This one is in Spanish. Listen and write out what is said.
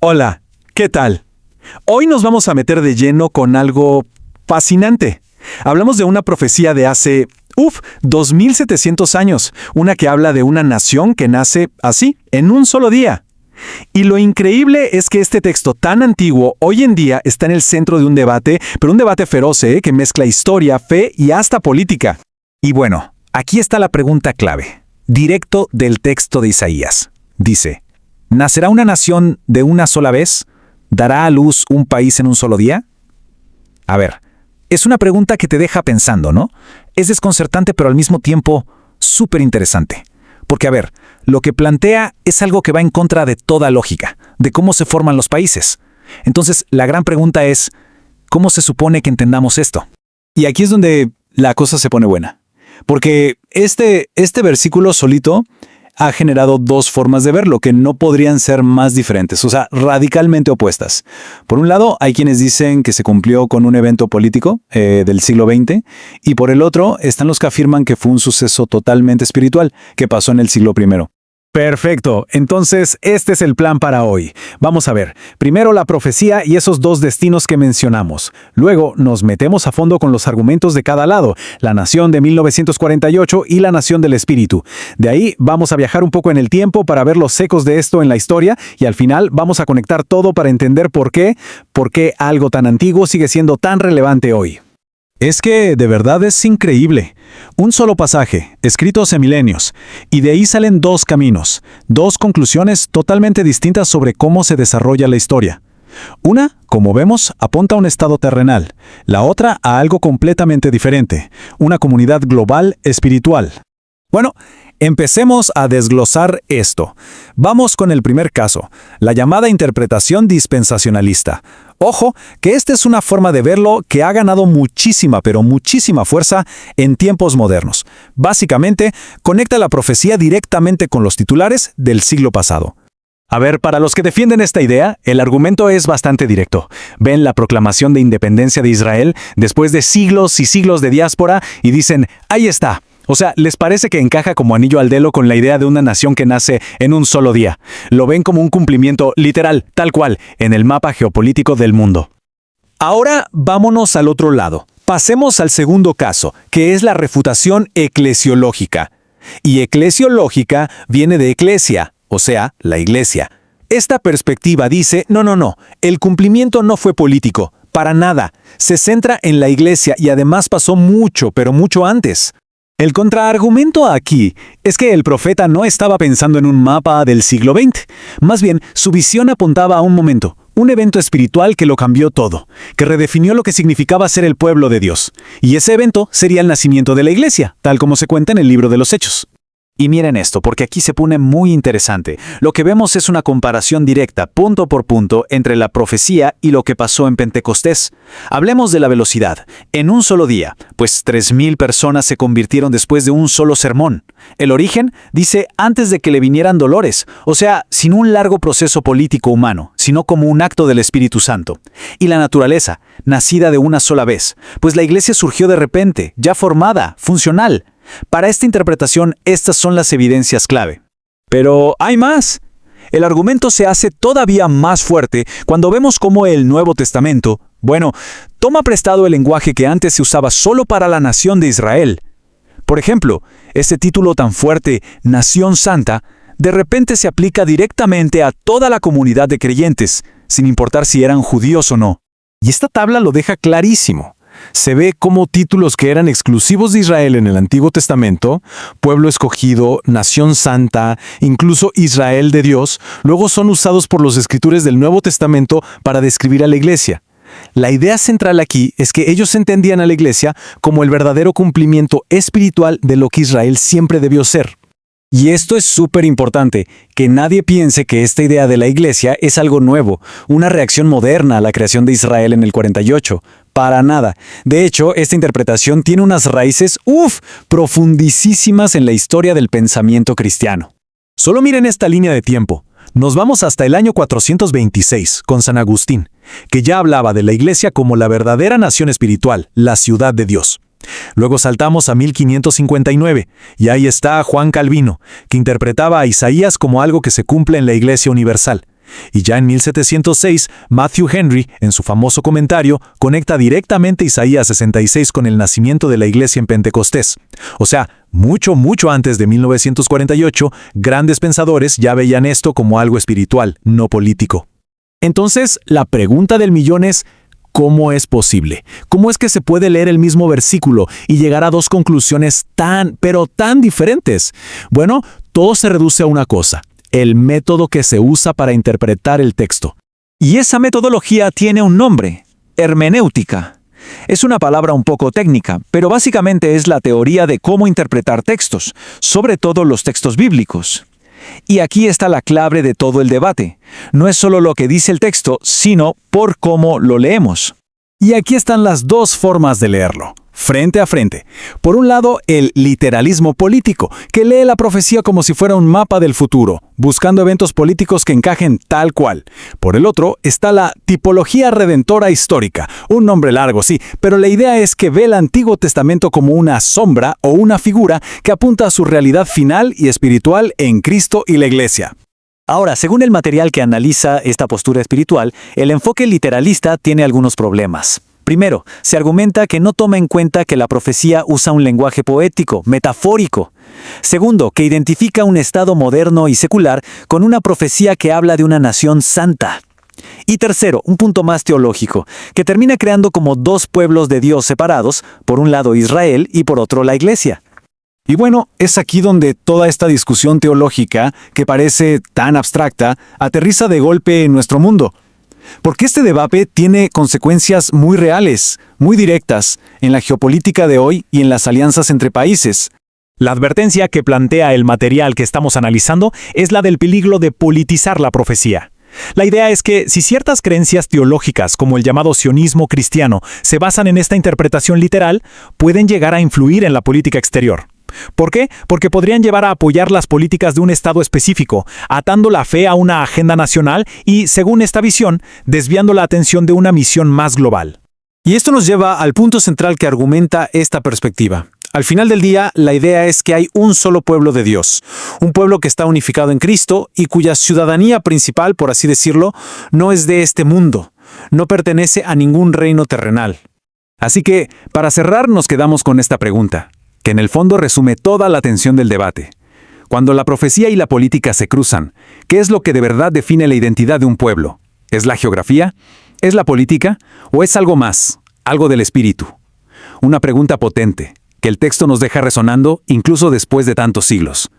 Hola, ¿qué tal? Hoy nos vamos a meter de lleno con algo fascinante. Hablamos de una profecía de hace, 2700 años, una que habla de una nación que nace así, en un solo día. Y lo increíble es que este texto tan antiguo hoy en día está en el centro de un debate, pero un debate feroz, que mezcla historia, fe y hasta política. Y bueno, aquí está la pregunta clave, directo del texto de Isaías. Dice, ¿nacerá una nación de una sola vez? ¿Dará a luz un país en un solo día? A ver, es una pregunta que te deja pensando, ¿no? Es desconcertante, pero al mismo tiempo súper interesante. Porque, a ver, lo que plantea es algo que va en contra de toda lógica, de cómo se forman los países. Entonces, la gran pregunta es, ¿cómo se supone que entendamos esto? Y aquí es donde la cosa se pone buena. Porque este versículo solito ha generado dos formas de verlo que no podrían ser más diferentes, o sea, radicalmente opuestas. Por un lado, hay quienes dicen que se cumplió con un evento político del siglo XX, y por el otro están los que afirman que fue un suceso totalmente espiritual que pasó en el siglo I. Perfecto, entonces este es el plan para hoy. Vamos a ver, primero la profecía y esos dos destinos que mencionamos. Luego nos metemos a fondo con los argumentos de cada lado, la nación de 1948 y la nación del espíritu. De ahí vamos a viajar un poco en el tiempo para ver los ecos de esto en la historia y al final vamos a conectar todo para entender por qué algo tan antiguo sigue siendo tan relevante hoy. Es que de verdad es increíble. Un solo pasaje, escrito hace milenios, y de ahí salen dos caminos, dos conclusiones totalmente distintas sobre cómo se desarrolla la historia. Una, como vemos, apunta a un estado terrenal, la otra a algo completamente diferente, una comunidad global espiritual. Bueno, empecemos a desglosar esto. Vamos con el primer caso, la llamada interpretación dispensacionalista. Ojo, que esta es una forma de verlo que ha ganado muchísima, pero muchísima fuerza en tiempos modernos. Básicamente, conecta la profecía directamente con los titulares del siglo pasado. A ver, para los que defienden esta idea, el argumento es bastante directo. Ven la proclamación de independencia de Israel después de siglos y siglos de diáspora y dicen, ahí está. O sea, les parece que encaja como anillo al dedo con la idea de una nación que nace en un solo día. Lo ven como un cumplimiento literal, tal cual, en el mapa geopolítico del mundo. Ahora vámonos al otro lado. Pasemos al segundo caso, que es la refutación eclesiológica. Y eclesiológica viene de eclesia, o sea, la iglesia. Esta perspectiva dice, no, el cumplimiento no fue político, para nada. Se centra en la iglesia y además pasó mucho, pero mucho antes. El contraargumento aquí es que el profeta no estaba pensando en un mapa del siglo XX. Más bien, su visión apuntaba a un momento, un evento espiritual que lo cambió todo, que redefinió lo que significaba ser el pueblo de Dios. Y ese evento sería el nacimiento de la iglesia, tal como se cuenta en el libro de los Hechos. Y miren esto, porque aquí se pone muy interesante. Lo que vemos es una comparación directa, punto por punto, entre la profecía y lo que pasó en Pentecostés. Hablemos de la velocidad. En un solo día, pues 3000 personas se convirtieron después de un solo sermón. El origen dice antes de que le vinieran dolores, o sea, sin un largo proceso político humano, sino como un acto del Espíritu Santo. Y la naturaleza, nacida de una sola vez, pues la iglesia surgió de repente, ya formada, funcional. Para esta interpretación, estas son las evidencias clave. Pero hay más. El argumento se hace todavía más fuerte cuando vemos cómo el Nuevo Testamento, toma prestado el lenguaje que antes se usaba solo para la nación de Israel. Por ejemplo, este título tan fuerte, Nación Santa, de repente se aplica directamente a toda la comunidad de creyentes, sin importar si eran judíos o no. Y esta tabla lo deja clarísimo. Se ve cómo títulos que eran exclusivos de Israel en el Antiguo Testamento, pueblo escogido, nación santa, incluso Israel de Dios, luego son usados por los escritores del Nuevo Testamento para describir a la iglesia. La idea central aquí es que ellos entendían a la iglesia como el verdadero cumplimiento espiritual de lo que Israel siempre debió ser. Y esto es súper importante, que nadie piense que esta idea de la iglesia es algo nuevo, una reacción moderna a la creación de Israel en el 48. Para nada. De hecho, esta interpretación tiene unas raíces, profundísimas en la historia del pensamiento cristiano. Solo miren esta línea de tiempo. Nos vamos hasta el año 426, con San Agustín, que ya hablaba de la iglesia como la verdadera nación espiritual, la ciudad de Dios. Luego saltamos a 1559, y ahí está Juan Calvino, que interpretaba a Isaías como algo que se cumple en la Iglesia Universal. Y ya en 1706, Matthew Henry, en su famoso comentario, conecta directamente Isaías 66 con el nacimiento de la iglesia en Pentecostés. O sea, mucho antes de 1948, grandes pensadores ya veían esto como algo espiritual, no político. Entonces, la pregunta del millón es, ¿cómo es posible? ¿Cómo es que se puede leer el mismo versículo y llegar a dos conclusiones pero tan diferentes? Bueno, todo se reduce a una cosa: el método que se usa para interpretar el texto. Y esa metodología tiene un nombre: hermenéutica. Es una palabra un poco técnica, pero básicamente es la teoría de cómo interpretar textos, sobre todo los textos bíblicos. Y aquí está la clave de todo el debate. No es solo lo que dice el texto, sino por cómo lo leemos. Y aquí están las dos formas de leerlo, frente a frente. Por un lado, el literalismo político, que lee la profecía como si fuera un mapa del futuro, buscando eventos políticos que encajen tal cual. Por el otro, está la tipología redentora histórica, un nombre largo, sí, pero la idea es que ve el Antiguo Testamento como una sombra o una figura que apunta a su realidad final y espiritual en Cristo y la Iglesia. Ahora, según el material que analiza esta postura espiritual, el enfoque literalista tiene algunos problemas. Primero, se argumenta que no toma en cuenta que la profecía usa un lenguaje poético, metafórico. Segundo, que identifica un estado moderno y secular con una profecía que habla de una nación santa. Y tercero, un punto más teológico, que termina creando como dos pueblos de Dios separados, por un lado Israel y por otro la Iglesia. Y bueno, es aquí donde toda esta discusión teológica, que parece tan abstracta, aterriza de golpe en nuestro mundo. Porque este debate tiene consecuencias muy reales, muy directas, en la geopolítica de hoy y en las alianzas entre países. La advertencia que plantea el material que estamos analizando es la del peligro de politizar la profecía. La idea es que si ciertas creencias teológicas, como el llamado sionismo cristiano, se basan en esta interpretación literal, pueden llegar a influir en la política exterior. ¿Por qué? Porque podrían llevar a apoyar las políticas de un Estado específico, atando la fe a una agenda nacional y, según esta visión, desviando la atención de una misión más global. Y esto nos lleva al punto central que argumenta esta perspectiva. Al final del día, la idea es que hay un solo pueblo de Dios, un pueblo que está unificado en Cristo y cuya ciudadanía principal, por así decirlo, no es de este mundo, no pertenece a ningún reino terrenal. Así que, para cerrar, nos quedamos con esta pregunta, que en el fondo resume toda la tensión del debate. Cuando la profecía y la política se cruzan, ¿qué es lo que de verdad define la identidad de un pueblo? ¿Es la geografía? ¿Es la política? ¿O es algo más, algo del espíritu? Una pregunta potente, que el texto nos deja resonando incluso después de tantos siglos.